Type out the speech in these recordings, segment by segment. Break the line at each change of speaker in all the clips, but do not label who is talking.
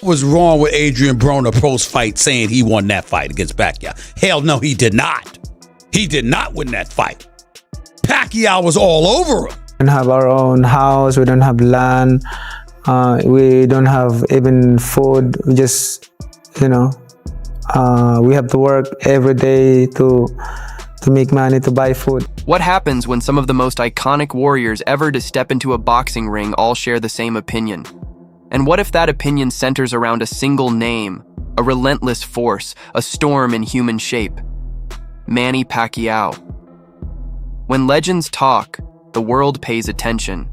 Was wrong with Adrian Broner post-fight saying he won that fight against Pacquiao? Hell no, he did not. He did not win that fight. Pacquiao was all over him.
We don't have our own house. We don't have land. We don't have even food. We just, we have to work every day to make money to buy food.
What happens when some of the most iconic warriors ever to step into a boxing ring all share the same opinion? And what if that opinion centers around a single name, a relentless force, a storm in human shape? Manny Pacquiao. When legends talk, the world pays attention.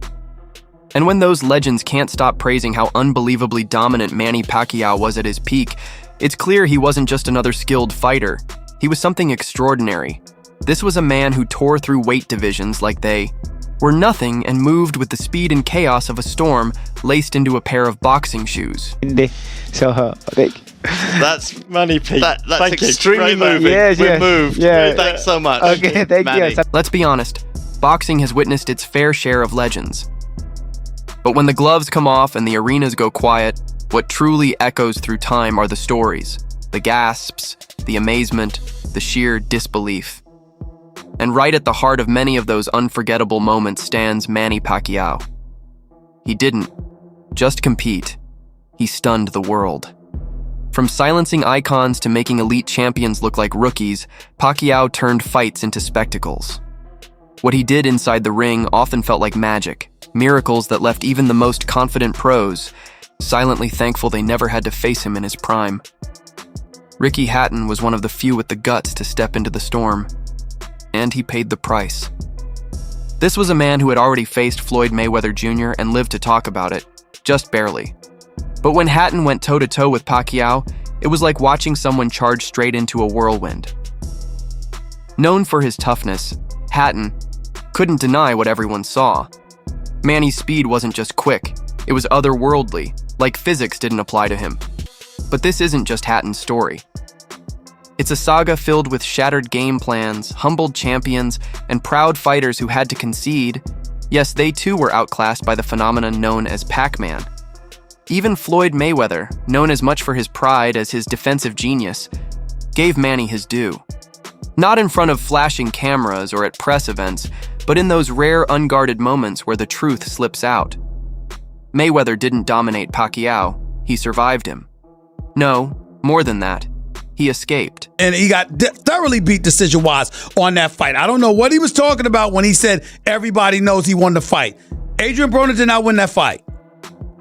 And when those legends can't stop praising how unbelievably dominant Manny Pacquiao was at his peak, it's clear he wasn't just another skilled fighter. He was something extraordinary. This was a man who tore through weight divisions like they were nothing and moved with the speed and chaos of a storm laced into a pair of boxing shoes.
That's Manny P.
That's extremely moving.
Yes,
We're moved.
Yeah.
Thanks so much.
Okay, thank
Manny.
you.
Let's be honest, boxing has witnessed its fair share of legends. But when the gloves come off and the arenas go quiet, what truly echoes through time are the stories, the gasps, the amazement, the sheer disbelief. And right at the heart of many of those unforgettable moments stands Manny Pacquiao. He didn't just compete, he stunned the world. From silencing icons to making elite champions look like rookies, Pacquiao turned fights into spectacles. What he did inside the ring often felt like magic, miracles that left even the most confident pros silently thankful they never had to face him in his prime. Ricky Hatton was one of the few with the guts to step into the storm, and he paid the price. This was a man who had already faced Floyd Mayweather Jr. and lived to talk about it, just barely. But when Hatton went toe-to-toe with Pacquiao, it was like watching someone charge straight into a whirlwind. Known for his toughness, Hatton couldn't deny what everyone saw. Manny's speed wasn't just quick, it was otherworldly, like physics didn't apply to him. But this isn't just Hatton's story. It's a saga filled with shattered game plans, humbled champions, and proud fighters who had to concede. Yes, they too were outclassed by the phenomenon known as Pac-Man. Even Floyd Mayweather, known as much for his pride as his defensive genius, gave Manny his due. Not in front of flashing cameras or at press events, but in those rare unguarded moments where the truth slips out. Mayweather didn't dominate Pacquiao, he survived him. No, more than that. He escaped.
And he got thoroughly beat decision-wise on that fight. I don't know what he was talking about when he said everybody knows he won the fight. Adrian Broner did not win that fight.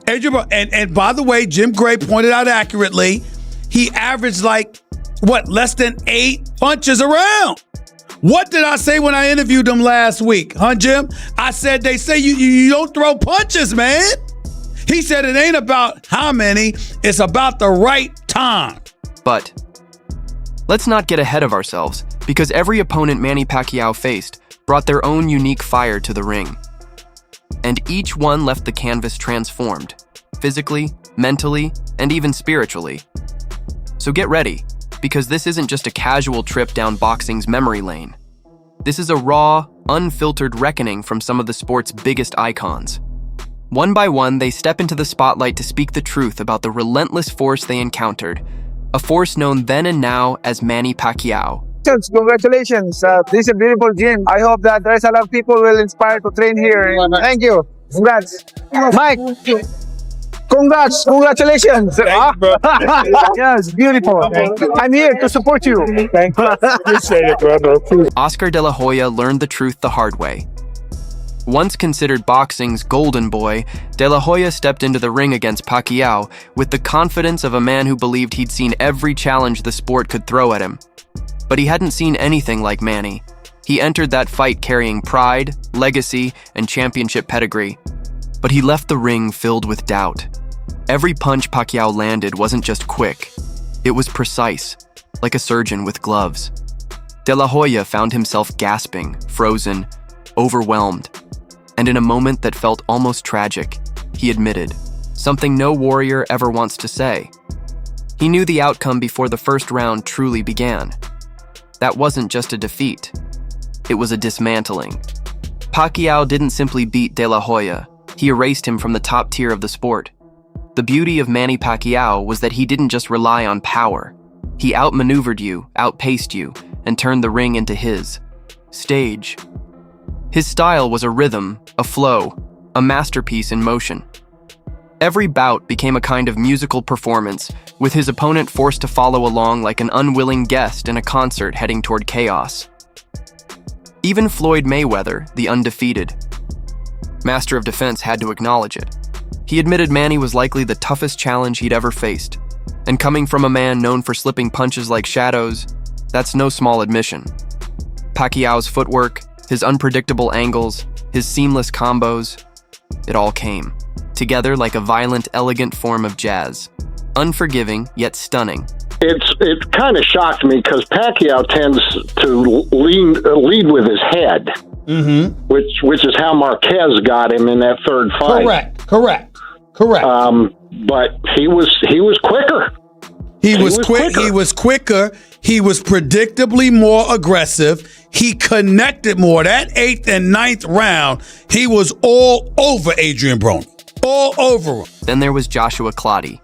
And by the way, Jim Gray pointed out accurately, he averaged less than 8 punches around. What did I say when I interviewed him last week, huh, Jim? I said, they say you don't throw punches, man. He said it ain't about how many, it's about the right time.
But let's not get ahead of ourselves, because every opponent Manny Pacquiao faced brought their own unique fire to the ring. And each one left the canvas transformed, physically, mentally, and even spiritually. So get ready, because this isn't just a casual trip down boxing's memory lane. This is a raw, unfiltered reckoning from some of the sport's biggest icons. One by one, they step into the spotlight to speak the truth about the relentless force they encountered, a force known then and now as Manny Pacquiao.
Congratulations. This is a beautiful gym. I hope that there's a lot of people will inspire to train here. Thank you. Congrats. Mike, congrats. Congratulations. Yes, beautiful. I'm here to support you. Thank you. Appreciate it, brother.
Oscar De La Hoya learned the truth the hard way. Once considered boxing's golden boy, De La Hoya stepped into the ring against Pacquiao with the confidence of a man who believed he'd seen every challenge the sport could throw at him. But he hadn't seen anything like Manny. He entered that fight carrying pride, legacy, and championship pedigree. But he left the ring filled with doubt. Every punch Pacquiao landed wasn't just quick. It was precise, like a surgeon with gloves. De La Hoya found himself gasping, frozen, overwhelmed. And in a moment that felt almost tragic, he admitted, something no warrior ever wants to say. He knew the outcome before the first round truly began. That wasn't just a defeat. It was a dismantling. Pacquiao didn't simply beat De La Hoya. He erased him from the top tier of the sport. The beauty of Manny Pacquiao was that he didn't just rely on power. He outmaneuvered you, outpaced you, and turned the ring into his stage. His style was a rhythm, a flow, a masterpiece in motion. Every bout became a kind of musical performance, with his opponent forced to follow along like an unwilling guest in a concert heading toward chaos. Even Floyd Mayweather, the undefeated master of defense, had to acknowledge it. He admitted Manny was likely the toughest challenge he'd ever faced, and coming from a man known for slipping punches like shadows, that's no small admission. Pacquiao's footwork, his unpredictable angles, his seamless combos, it all came together like a violent, elegant form of jazz. Unforgiving, yet stunning.
It kind of shocked me because Pacquiao tends to lead with his head, which is how Marquez got him in that third fight.
Correct.
But he was quicker.
He was quicker. He was predictably more aggressive. He connected more. That 8th and 9th round, he was all over Adrian Broner. All over him.
Then there was Joshua Clottey,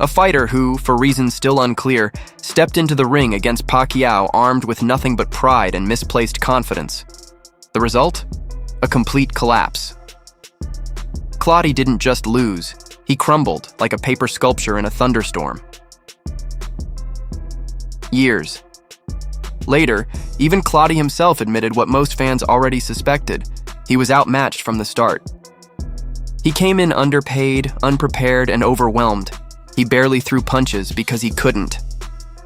a fighter who, for reasons still unclear, stepped into the ring against Pacquiao armed with nothing but pride and misplaced confidence. The result? A complete collapse. Clottey didn't just lose, he crumbled like a paper sculpture in a thunderstorm. Years later, even Clottey himself admitted what most fans already suspected. He was outmatched from the start. He came in underpaid, unprepared, and overwhelmed. He barely threw punches because he couldn't.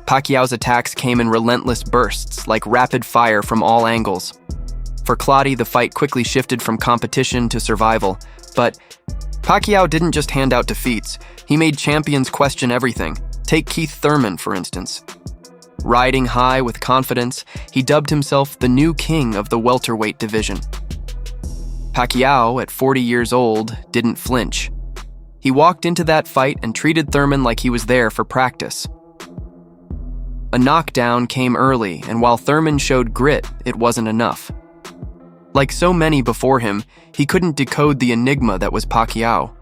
Pacquiao's attacks came in relentless bursts, like rapid fire from all angles. For Clottey, the fight quickly shifted from competition to survival. But Pacquiao didn't just hand out defeats. He made champions question everything. Take Keith Thurman, for instance. Riding high with confidence, he dubbed himself the new king of the welterweight division. Pacquiao, at 40 years old, didn't flinch. He walked into that fight and treated Thurman like he was there for practice. A knockdown came early, and while Thurman showed grit, it wasn't enough. Like so many before him, he couldn't decode the enigma that was Pacquiao.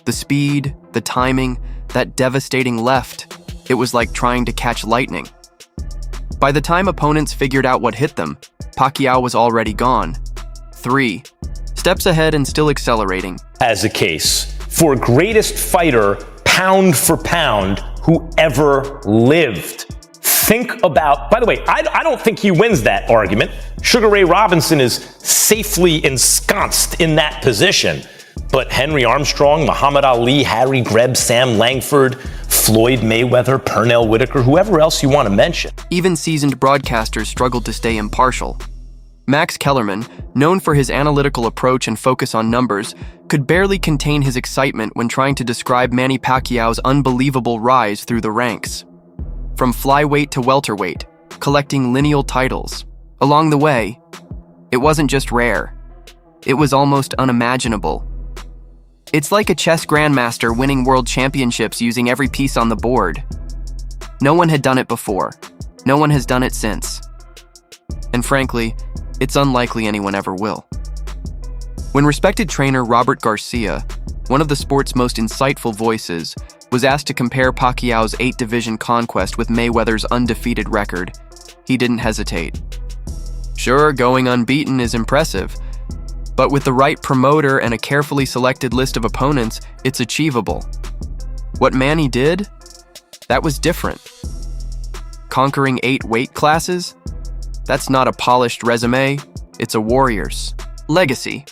The speed, the timing, that devastating left, it was like trying to catch lightning. By the time opponents figured out what hit them, Pacquiao was already gone. 3 steps ahead and still accelerating.
As a case for greatest fighter, pound for pound, who ever lived. Think about, by the way, I don't think he wins that argument. Sugar Ray Robinson is safely ensconced in that position. But Henry Armstrong, Muhammad Ali, Harry Greb, Sam Langford, Floyd Mayweather, Pernell Whitaker, whoever else you want to mention.
Even seasoned broadcasters struggled to stay impartial. Max Kellerman, known for his analytical approach and focus on numbers, could barely contain his excitement when trying to describe Manny Pacquiao's unbelievable rise through the ranks. From flyweight to welterweight, collecting lineal titles. Along the way, it wasn't just rare. It was almost unimaginable. It's like a chess grandmaster winning world championships using every piece on the board. No one had done it before. No one has done it since. And frankly, it's unlikely anyone ever will. When respected trainer Robert Garcia, one of the sport's most insightful voices, was asked to compare Pacquiao's 8-division conquest with Mayweather's undefeated record, he didn't hesitate. Sure, going unbeaten is impressive, but with the right promoter and a carefully selected list of opponents, it's achievable. What Manny did? That was different. Conquering 8 weight classes? That's not a polished resume, it's a warrior's legacy.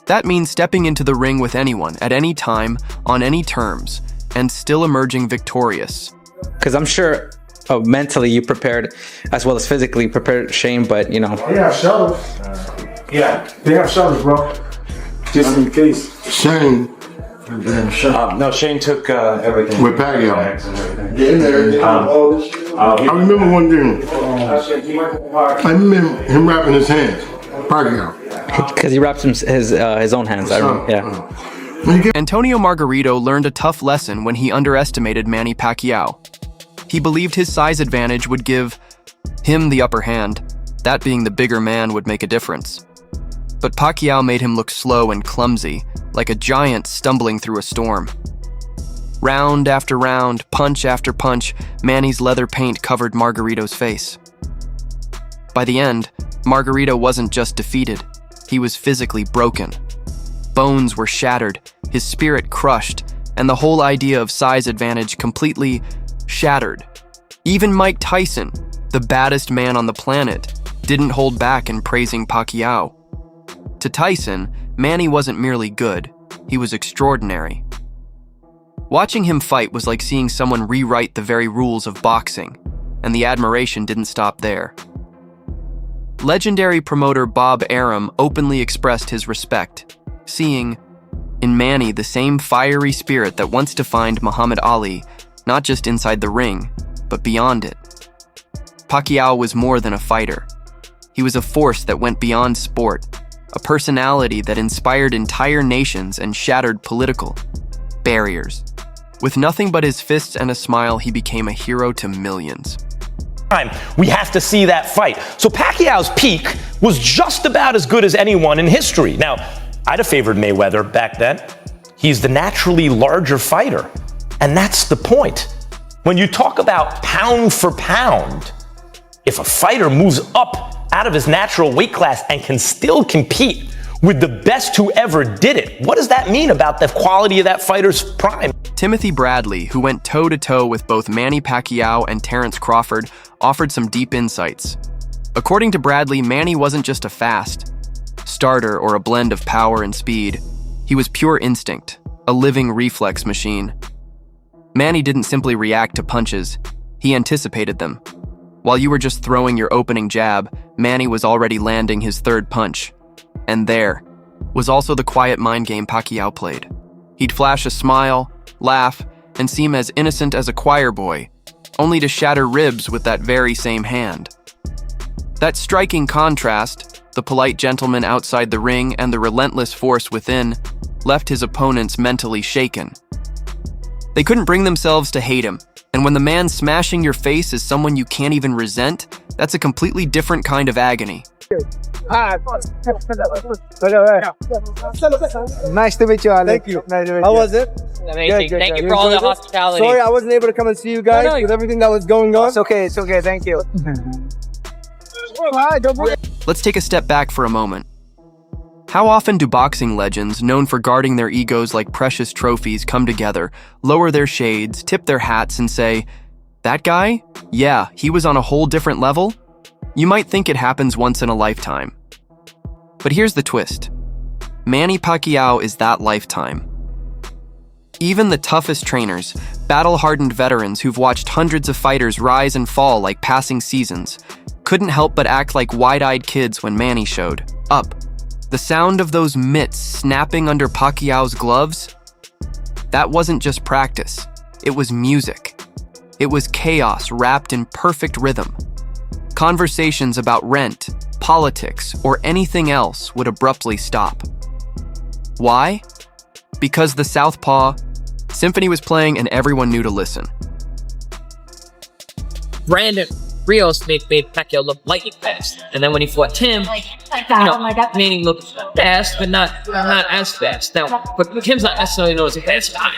That means stepping into the ring with anyone, at any time, on any terms, and still emerging victorious.
Because I'm sure mentally you prepared as well as physically prepared Shane, but you know.
They have shuttles. They have shuttles, bro. Just in case.
Shane.
No, Shane took everything.
With Pacquiao.
Get in there.
I remember one thing. I remember him wrapping his hands. Pacquiao.
Because he wraps his own hands. I remember. Yeah.
Antonio Margarito learned a tough lesson when he underestimated Manny Pacquiao. He believed his size advantage would give him the upper hand. That being the bigger man would make a difference. But Pacquiao made him look slow and clumsy, like a giant stumbling through a storm. Round after round, punch after punch, Manny's leather paint covered Margarito's face. By the end, Margarito wasn't just defeated, he was physically broken. Bones were shattered, his spirit crushed, and the whole idea of size advantage completely shattered. Even Mike Tyson, the baddest man on the planet, didn't hold back in praising Pacquiao. To Tyson, Manny wasn't merely good, he was extraordinary. Watching him fight was like seeing someone rewrite the very rules of boxing, and the admiration didn't stop there. Legendary promoter Bob Arum openly expressed his respect, seeing in Manny the same fiery spirit that once defined Muhammad Ali, not just inside the ring, but beyond it. Pacquiao was more than a fighter. He was a force that went beyond sport, a personality that inspired entire nations and shattered political barriers. With nothing but his fists and a smile, he became a hero to millions.
We have to see that fight. So Pacquiao's peak was just about as good as anyone in history. Now, I'd have favored Mayweather back then. He's the naturally larger fighter. And that's the point. When you talk about pound for pound, if a fighter moves up out of his natural weight class and can still compete with the best who ever did it, what does that mean about the quality of that fighter's prime?
Timothy Bradley, who went toe-to-toe with both Manny Pacquiao and Terrence Crawford, offered some deep insights. According to Bradley, Manny wasn't just a fast starter or a blend of power and speed. He was pure instinct, a living reflex machine. Manny didn't simply react to punches, he anticipated them. While you were just throwing your opening jab, Manny was already landing his third punch. And there was also the quiet mind game Pacquiao played. He'd flash a smile, laugh, and seem as innocent as a choir boy, only to shatter ribs with that very same hand. That striking contrast, the polite gentleman outside the ring and the relentless force within, left his opponents mentally shaken. They couldn't bring themselves to hate him, and when the man smashing your face is someone you can't even resent, that's a completely different kind of agony.
Nice to meet you, Alex.
Thank you.
Nice to meet
How
you.
was it?
Amazing.
Good,
Thank
good.
you for all the
enjoyed it?
hospitality.
Sorry, I wasn't able to come and see you guys
No, no,
with everything that was going on.
It's okay, thank you.
Let's take a step back for a moment. How often do boxing legends, known for guarding their egos like precious trophies, come together, lower their shades, tip their hats, and say, "That guy? Yeah, he was on a whole different level?" You might think it happens once in a lifetime. But here's the twist. Manny Pacquiao is that lifetime. Even the toughest trainers, battle-hardened veterans who've watched hundreds of fighters rise and fall like passing seasons, couldn't help but act like wide-eyed kids when Manny showed up. The sound of those mitts snapping under Pacquiao's gloves, that wasn't just practice, it was music. It was chaos wrapped in perfect rhythm. Conversations about rent, politics, or anything else would abruptly stop. Why? Because the Southpaw Symphony was playing and everyone knew to listen.
Brandon Rios made Pacquiao look lightning fast, and then when he fought Tim, Manny looked fast, but not as fast. Now, but Tim's not necessarily known as a fast guy.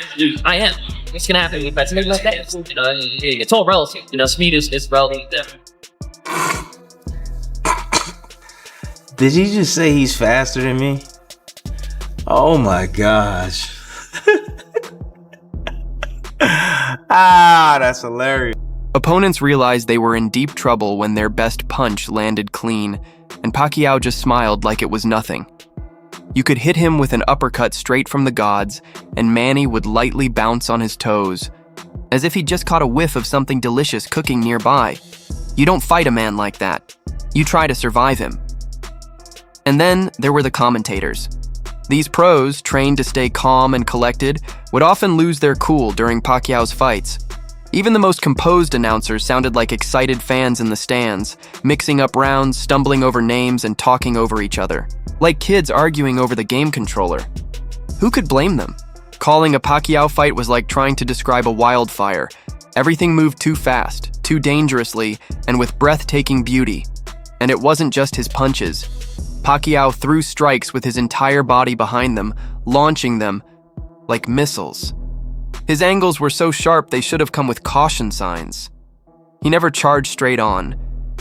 I am. It's gonna happen with fast. Maybe not fast. It's all relative. Speed is relative.
Did you just say he's faster than me? Oh my gosh. That's hilarious.
Opponents realized they were in deep trouble when their best punch landed clean, and Pacquiao just smiled like it was nothing. You could hit him with an uppercut straight from the gods, and Manny would lightly bounce on his toes, as if he'd just caught a whiff of something delicious cooking nearby. You don't fight a man like that. You try to survive him. And then there were the commentators. These pros, trained to stay calm and collected, would often lose their cool during Pacquiao's fights. Even the most composed announcers sounded like excited fans in the stands, mixing up rounds, stumbling over names, and talking over each other. Like kids arguing over the game controller. Who could blame them? Calling a Pacquiao fight was like trying to describe a wildfire. Everything moved too fast, too dangerously, and with breathtaking beauty. And it wasn't just his punches. Pacquiao threw strikes with his entire body behind them, launching them like missiles. His angles were so sharp they should have come with caution signs. He never charged straight on.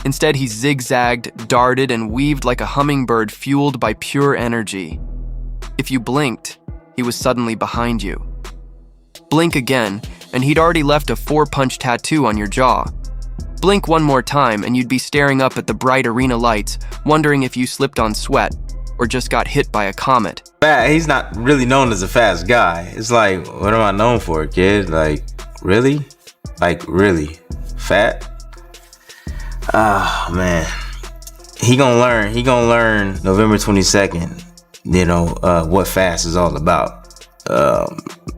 Instead, he zigzagged, darted, and weaved like a hummingbird fueled by pure energy. If you blinked, he was suddenly behind you. Blink again, and he'd already left a 4-punch tattoo on your jaw. Blink one more time, and you'd be staring up at the bright arena lights, wondering if you slipped on sweat or just got hit by a comet.
He's not really known as a fast guy. It's like, what am I known for, kid? Like, really? Like, really? Fat? Oh, man. He gonna learn November 22nd, what fast is all about.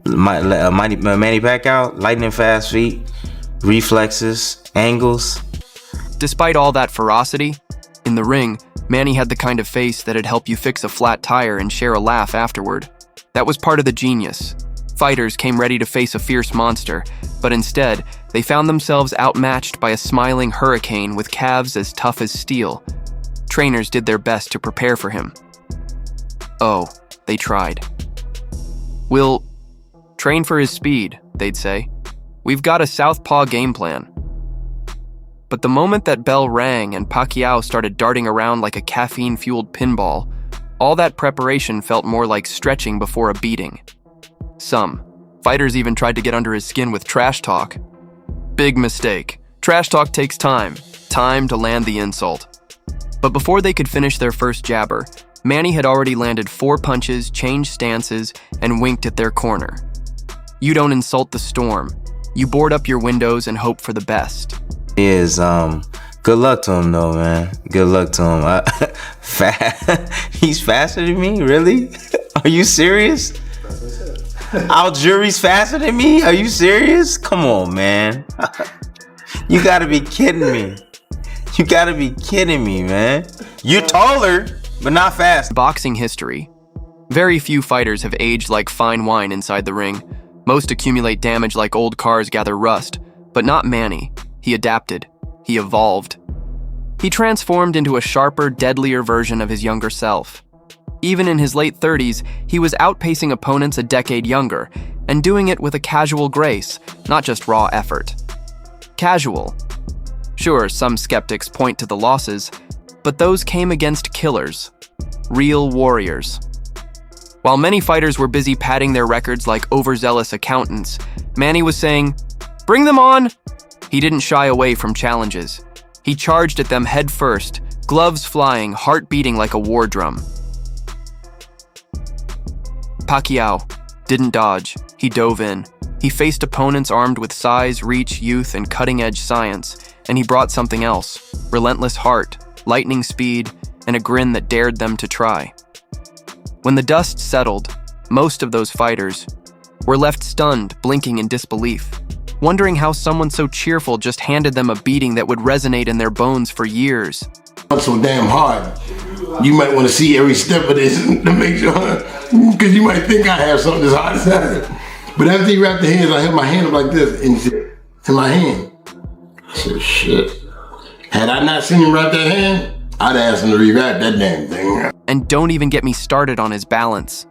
Manny Pacquiao, lightning fast feet, reflexes, angles.
Despite all that ferocity, in the ring, Manny had the kind of face that'd help you fix a flat tire and share a laugh afterward. That was part of the genius. Fighters came ready to face a fierce monster, but instead, they found themselves outmatched by a smiling hurricane with calves as tough as steel. Trainers did their best to prepare for him. Oh, they tried. "We'll train for his speed," they'd say. "We've got a southpaw game plan." But the moment that bell rang and Pacquiao started darting around like a caffeine-fueled pinball, all that preparation felt more like stretching before a beating. Some fighters even tried to get under his skin with trash talk. Big mistake. Trash talk takes time to land the insult. But before they could finish their first jabber, Manny had already landed 4 punches, changed stances, and winked at their corner. You don't insult the storm. You board up your windows and hope for the best.
Good luck to him though, man. Good luck to him. He's faster than me? Really? Are you serious? Al-Jury's faster than me? Are you serious? Come on, man. You gotta be kidding me. You gotta be kidding me, man. You're taller, but not fast.
Boxing history. Very few fighters have aged like fine wine inside the ring. Most accumulate damage like old cars gather rust, but not Manny. He adapted. He evolved. He transformed into a sharper, deadlier version of his younger self. Even in his late 30s, he was outpacing opponents a decade younger, and doing it with a casual grace, not just raw effort. Casual. Sure, some skeptics point to the losses, but those came against killers. Real warriors. While many fighters were busy padding their records like overzealous accountants, Manny was saying, "Bring them on!" He didn't shy away from challenges. He charged at them head first, gloves flying, heart beating like a war drum. Pacquiao didn't dodge. He dove in. He faced opponents armed with size, reach, youth, and cutting-edge science, and he brought something else: relentless heart, lightning speed, and a grin that dared them to try. When the dust settled, most of those fighters were left stunned, blinking in disbelief, wondering how someone so cheerful just handed them a beating that would resonate in their bones for years.
Not so damn hard. You might want to see every step of this to make sure, because you might think I have something as hard as that. But after he wrapped the hands, I held my hand up like this in my hand. I said, shit. Had I not seen him wrap that hand, I'd ask him to rewrap that damn thing.
And don't even get me started on his balance.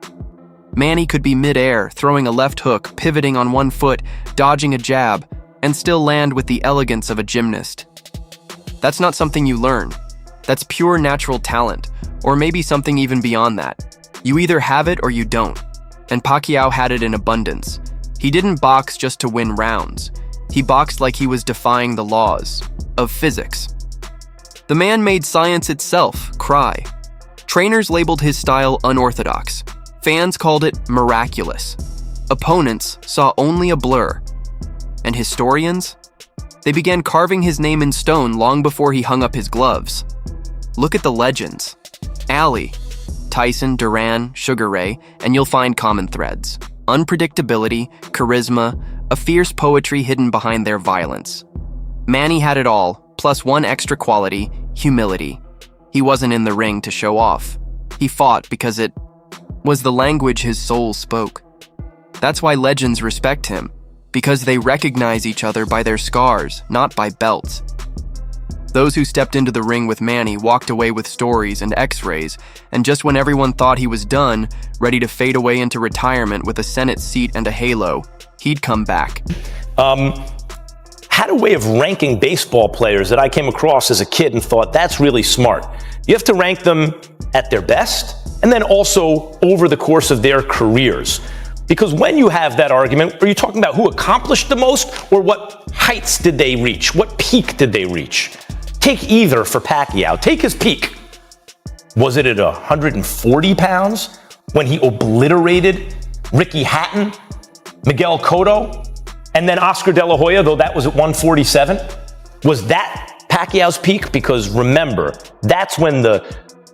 Manny could be mid-air, throwing a left hook, pivoting on one foot, dodging a jab, and still land with the elegance of a gymnast. That's not something you learn. That's pure natural talent, or maybe something even beyond that. You either have it or you don't. And Pacquiao had it in abundance. He didn't box just to win rounds. He boxed like he was defying the laws of physics. The man made science itself cry. Trainers labeled his style unorthodox. Fans called it miraculous. Opponents saw only a blur. And historians? They began carving his name in stone long before he hung up his gloves. Look at the legends. Ali, Tyson, Duran, Sugar Ray, and you'll find common threads. Unpredictability, charisma, a fierce poetry hidden behind their violence. Manny had it all, plus one extra quality, humility. He wasn't in the ring to show off. He fought because it was the language his soul spoke. That's why legends respect him, because they recognize each other by their scars, not by belts. Those who stepped into the ring with Manny walked away with stories and x-rays, and just when everyone thought he was done, ready to fade away into retirement with a Senate seat and a halo, he'd come back.
Had a way of ranking baseball players that I came across as a kid and thought that's really smart. You have to rank them at their best and then also over the course of their careers. Because when you have that argument, are you talking about who accomplished the most or what heights did they reach? What peak did they reach? Take either for Pacquiao. Take his peak. Was it at 140 pounds when he obliterated Ricky Hatton, Miguel Cotto, and then Oscar De La Hoya, though that was at 147? Was that Pacquiao's peak? Because remember, that's when the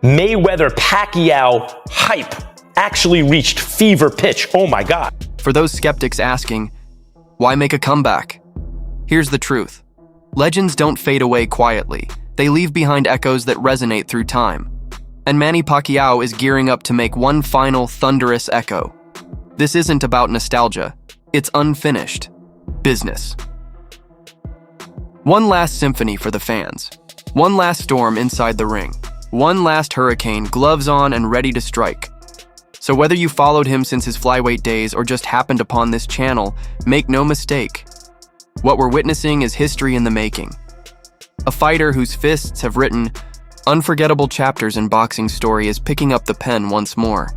Mayweather-Pacquiao hype actually reached fever pitch. Oh my God.
For those skeptics asking, why make a comeback? Here's the truth. Legends don't fade away quietly. They leave behind echoes that resonate through time. And Manny Pacquiao is gearing up to make one final thunderous echo. This isn't about nostalgia. It's unfinished business. One last symphony for the fans. One last storm inside the ring. One last hurricane, gloves on and ready to strike. So whether you followed him since his flyweight days or just happened upon this channel, make no mistake. What we're witnessing is history in the making. A fighter whose fists have written unforgettable chapters in boxing story is picking up the pen once more.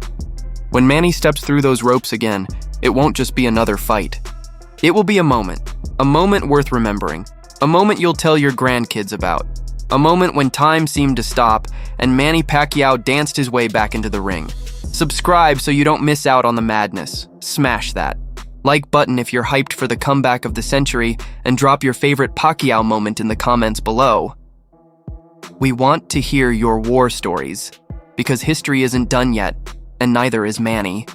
When Manny steps through those ropes again, it won't just be another fight. It will be a moment worth remembering, a moment you'll tell your grandkids about, a moment when time seemed to stop and Manny Pacquiao danced his way back into the ring. Subscribe so you don't miss out on the madness. Smash that like button if you're hyped for the comeback of the century, and drop your favorite Pacquiao moment in the comments below. We want to hear your war stories, because history isn't done yet, and neither is Manny.